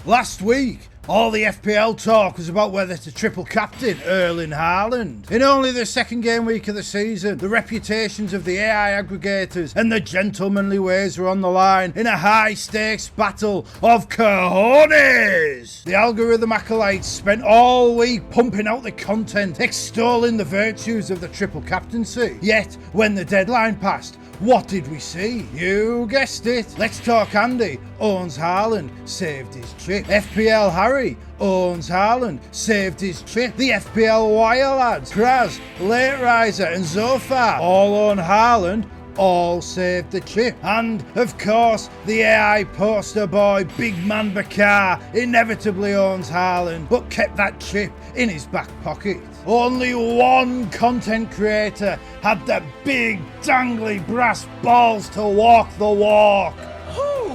Last week, all the FPL talk was about whether to triple captain Erling Haaland. In only the second game week of the season, the reputations of the AI aggregators and the gentlemanly ways were on the line in a high-stakes battle of cojones. The algorithm acolytes spent all week pumping out the content, extolling the virtues of the triple captaincy. Yet, when the deadline passed, what did we see? You guessed it. Let's Talk Andy owns Haaland, saved his trip. FPL Harry owns Haaland, saved his trip. The FPL Wire lads, Kraz, Late Riser and Zofar all own Haaland, all saved the chip. And of course, the AI poster boy Big Man Bakar inevitably owns Haaland, but kept that chip in his back pocket. Only one content creator had the big dangly brass balls to walk the walk. Who?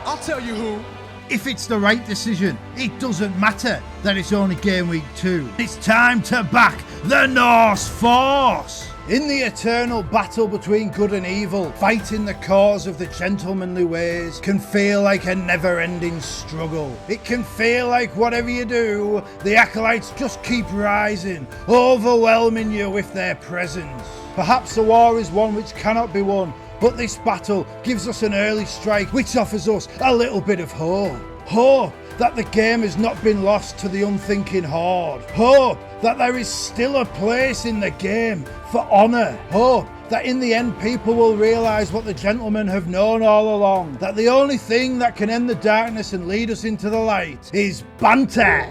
I'll tell you who. If it's the right decision, it doesn't matter that it's only game week 2. It's time to back the Norse Force. In the eternal battle between good and evil, fighting the cause of the gentlemanly ways can feel like a never-ending struggle. It can feel like whatever you do, the acolytes just keep rising, overwhelming you with their presence. Perhaps the war is one which cannot be won, but this battle gives us an early strike which offers us a little bit of hope. Hope that the game has not been lost to the unthinking horde. Hope that there is still a place in the game for honour. Hope that in the end people will realise what the gentlemen have known all along, that the only thing that can end the darkness and lead us into the light is banter.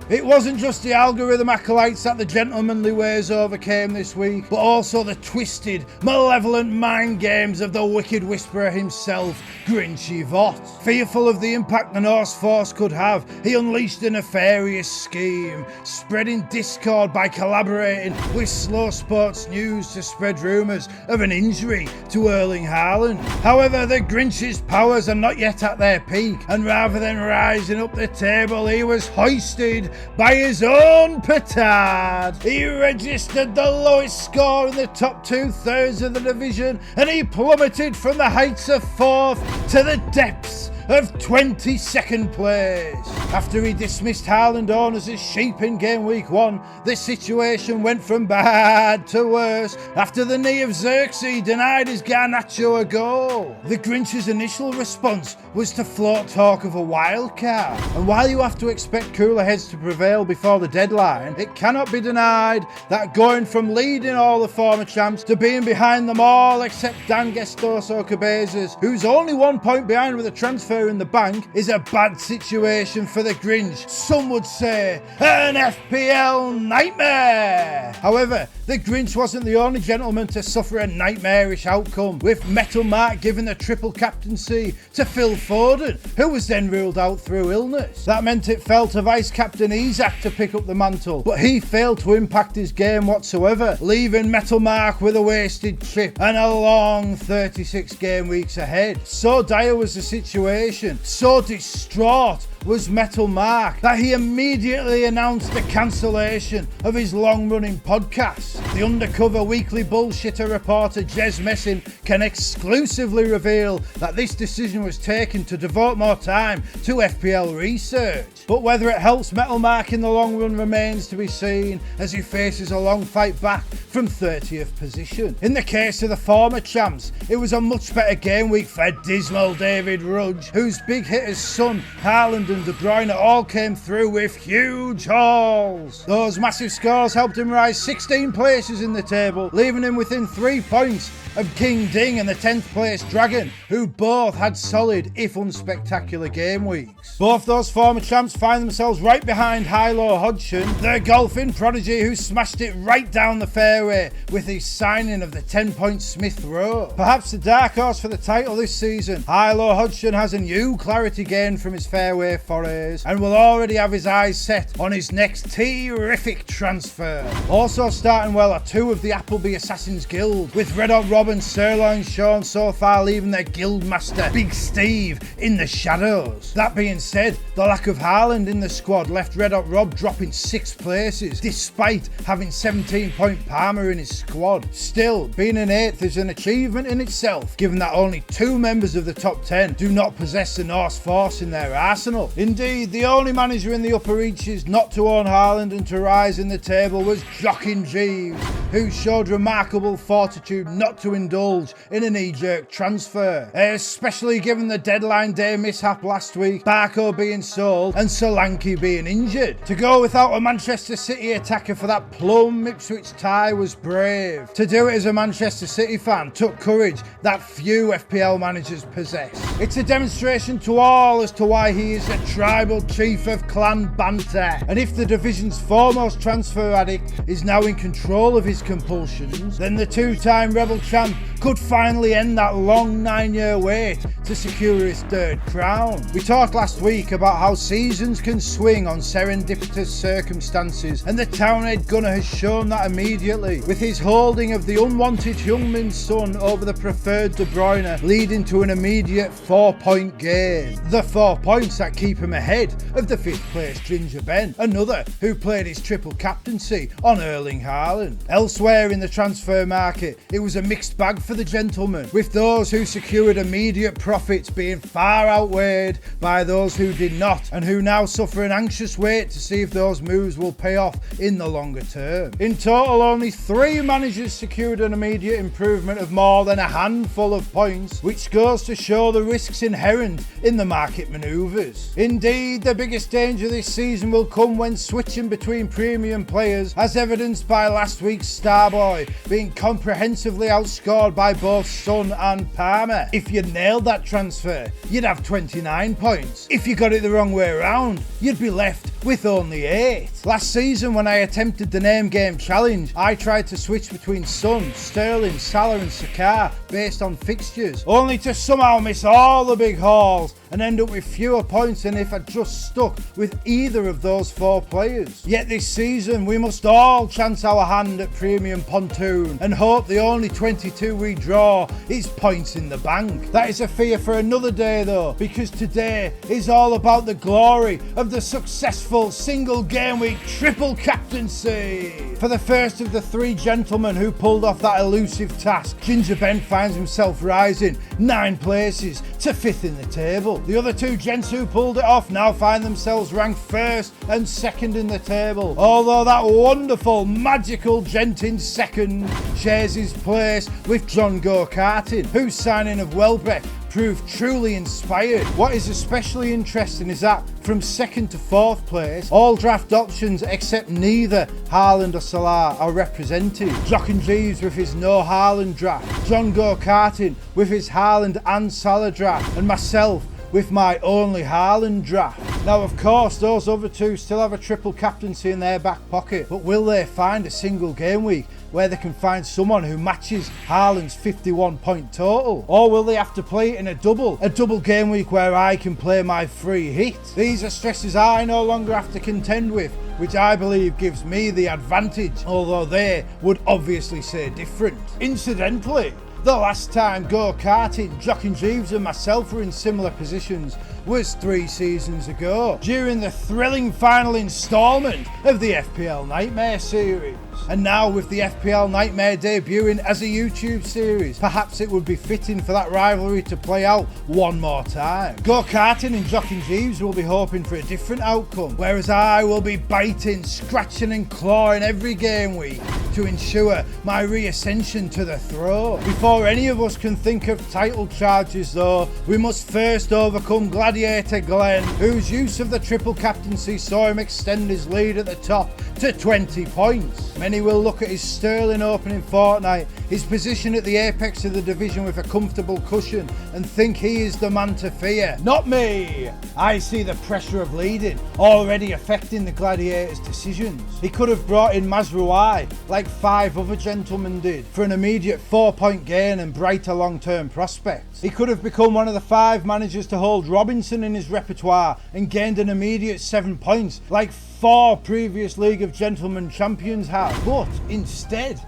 It wasn't just the algorithm acolytes that the gentlemanly ways overcame this week, but also the twisted, malevolent mind games of the wicked whisperer himself, Grinch and Metal Marc. Fearful of the impact the Norse Force could have, he unleashed a nefarious scheme, spreading discord by collaborating with Slow Sports News to spread rumours of an injury to Erling Haaland. However, the Grinch's powers are not yet at their peak, and rather than rising up the table, he was hoisted by his own petard. He registered the lowest score in the top 2/3 of the division, and he plummeted from the heights of 4th to the depths of 22nd place. After he dismissed Haaland owners as sheep in game week 1, the situation went from bad to worse after the knee of Xerxes denied his Garnacho a goal. The Grinch's initial response was to float talk of a wild card, and while you have to expect cooler heads to prevail before the deadline, it cannot be denied that going from leading all the former champs to being behind them all except Dan Gestoso Cabezas, who's only 1 point behind with a transfer in the bank, is a bad situation for the Grinch. Some would say an FPL nightmare. However, the Grinch wasn't the only gentleman to suffer a nightmarish outcome, with Metal Marc giving the triple captaincy to Phil Foden, who was then ruled out through illness. That meant it fell to Vice Captain Isak to pick up the mantle, but he failed to impact his game whatsoever, leaving Metal Marc with a wasted trip and a long 36 game weeks ahead. So dire was the situation, so distraught was Metal Marc, that he immediately announced the cancellation of his long-running podcast. The undercover weekly bullshitter reporter Jez Messing can exclusively reveal that this decision was taken to devote more time to FPL research. But whether it helps Metal Marc in the long run remains to be seen, as he faces a long fight back from 30th position. In the case of the former champs, it was a much better game week for dismal David Rudge, whose big hitters Son, Haaland and De Bruyne all came through with huge hauls. Those massive scores helped him rise 16 places in the table, leaving him within 3 points of King Ding and the 10th place Dragon, who both had solid, if unspectacular, game weeks. Both those former champs find themselves right behind Highlow Hodgson, the golfing prodigy who smashed it right down the fairway with his signing of the 10-point Smith Rowe. Perhaps the dark horse for the title this season, Highlow Hodgson has a new clarity gained from his fairway forays and will already have his eyes set on his next Tee-riffic transfer. Also starting well are 2 of the Appleby Assassins Guild, with Red Hot Rob Rob and Sirloin Sean so far leaving their guildmaster Big Steve in the shadows. That being said, the lack of Haaland in the squad left Red Hot Rob dropping 6 places despite having 17-point Palmer in his squad. Still, being an 8th is an achievement in itself, given that only 2 members of the top 10 do not possess the Norse force in their arsenal. Indeed, the only manager in the upper reaches not to own Haaland and to rise in the table was Jochen Jeeves, who showed remarkable fortitude not to indulge in a knee-jerk transfer, especially given the deadline day mishap last week, Barco being sold and Solanke being injured. To go without a Manchester City attacker for that plum Ipswich tie was brave. To do it as a Manchester City fan took courage that few FPL managers possess. It's a demonstration to all as to why he is a tribal chief of clan banter. And if the division's foremost transfer addict is now in control of his compulsions, then the 2-time Rebel champ could finally end that long 9-year wait to secure his 3rd crown. We talked last week about how seasons can swing on serendipitous circumstances, and the Townhead gunner has shown that immediately, with his holding of the unwanted Heung-min Son over the preferred De Bruyne, leading to an immediate 4-point gain. The 4 points that keep him ahead of the 5th place Ginger Ben, another who played his triple captaincy on Erling Haaland. Elsewhere in the transfer market, it was a mixed bag for the gentleman, with those who secured immediate profits being far outweighed by those who did not, and who now suffer an anxious wait to see if those moves will pay off in the longer term. In total, only 3 managers secured an immediate improvement of more than a handful of points, which goes to show the risks inherent in the market manoeuvres. Indeed, the biggest danger this season will come when switching between premium players, as evidenced by last week's Starboy being comprehensively outscored by both Son and Palmer. If you nailed that transfer, you'd have 29 points. If you got it the wrong way around, you'd be left with only 8. Last season, when I attempted the name game challenge, I tried to switch between Son, Sterling, Salah and Sakar based on fixtures, only to somehow miss all the big hauls and end up with fewer points than if I'd just stuck with either of those 4 players. Yet this season, we must all chance our hand at Premium Pontoon and hope the only 22 we draw is points in the bank. That is a fear for another day though, because today is all about the glory of the successful single game week triple captaincy. For the first of the 3 gentlemen who pulled off that elusive task, Ginger Ben finds himself rising 9 places to 5th in the table. The other 2 gents who pulled it off now find themselves ranked 1st and 2nd in the table, although that wonderful magical gent in 2nd shares his place with John Go-Karting, whose signing of Welbeck proved truly inspired. What is especially interesting is that from 2nd to 4th place, all draft options except neither Haaland or Salah are represented. Jochen Jeeves with his no Haaland draft, John Go-Karting with his Haaland and Salah draft, and myself with my only Haaland draft. Now of course those other 2 still have a triple captaincy in their back pocket, but will they find a single game week where they can find someone who matches Haaland's 51-point total? Or will they have to play it in a double game week where I can play my free hit? These are stresses I no longer have to contend with, which I believe gives me the advantage, although they would obviously say different. Incidentally, the last time Go-Karting, Jochen Jeeves and myself were in similar positions was 3 seasons ago, during the thrilling final instalment of the FPL Nightmare series. And now with the FPL Nightmare debuting as a YouTube series, perhaps it would be fitting for that rivalry to play out one more time. Go-Karting and Jochen Jeeves will be hoping for a different outcome, whereas I will be biting, scratching and clawing every game week to ensure my reascension to the throne. Before any of us can think of title charges though, we must first overcome Gladiator Glenn, whose use of the triple captaincy saw him extend his lead at the top to 20 points. Many will look at his sterling opening fortnight, his position at the apex of the division with a comfortable cushion, and think he is the man to fear. Not me! I see the pressure of leading already affecting the Gladiator's decisions. He could have brought in Mazrouai like 5 other gentlemen did for an immediate 4-point gain and brighter long-term prospects. He could have become one of the 5 managers to hold Robinson in his repertoire and gained an immediate 7 points like 4 previous League of Gentlemen champions have. But instead,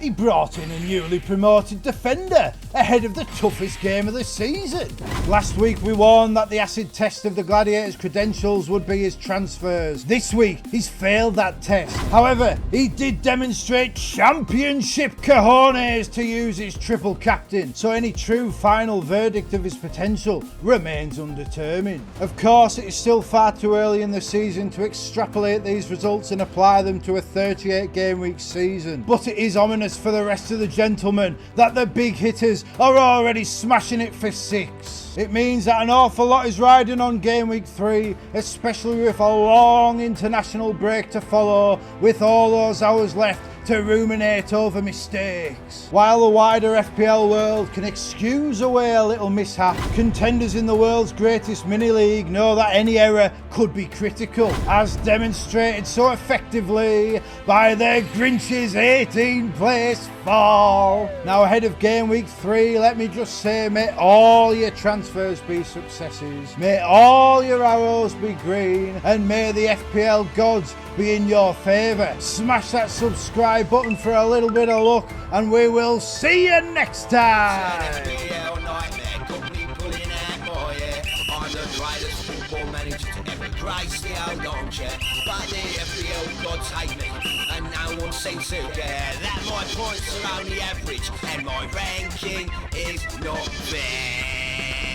He brought in a newly promoted defender ahead of the toughest game of the season. Last week we warned that the acid test of the Gladiators' credentials would be his transfers. This week he's failed that test. However, he did demonstrate championship cojones to use his triple captain, so any true final verdict of his potential remains undetermined. Of course, it is still far too early in the season to extrapolate these results and apply them to a 38 game week season, but it is ominous for the rest of the gentlemen that the big hitters are already smashing it for 6. It means that an awful lot is riding on Gameweek 3, especially with a long international break to follow, with all those hours left to ruminate over mistakes. While the wider FPL world can excuse away a little mishap, contenders in the world's greatest mini-league know that any error could be critical, as demonstrated so effectively by their Grinch's 18th place fall. Now ahead of Gameweek 3, let me just say, may all your transfers be successes, may all your arrows be green, and may the FPL gods be in your favour. Smash that subscribe button for a little bit of luck, and we will see you next time. FPL Nightmare, got me pulling out my hair. I'm the greatest football manager to ever grace the old armchair. But the FPL gods hate me, and no one seems to care that my points are only average, and my ranking is not fair.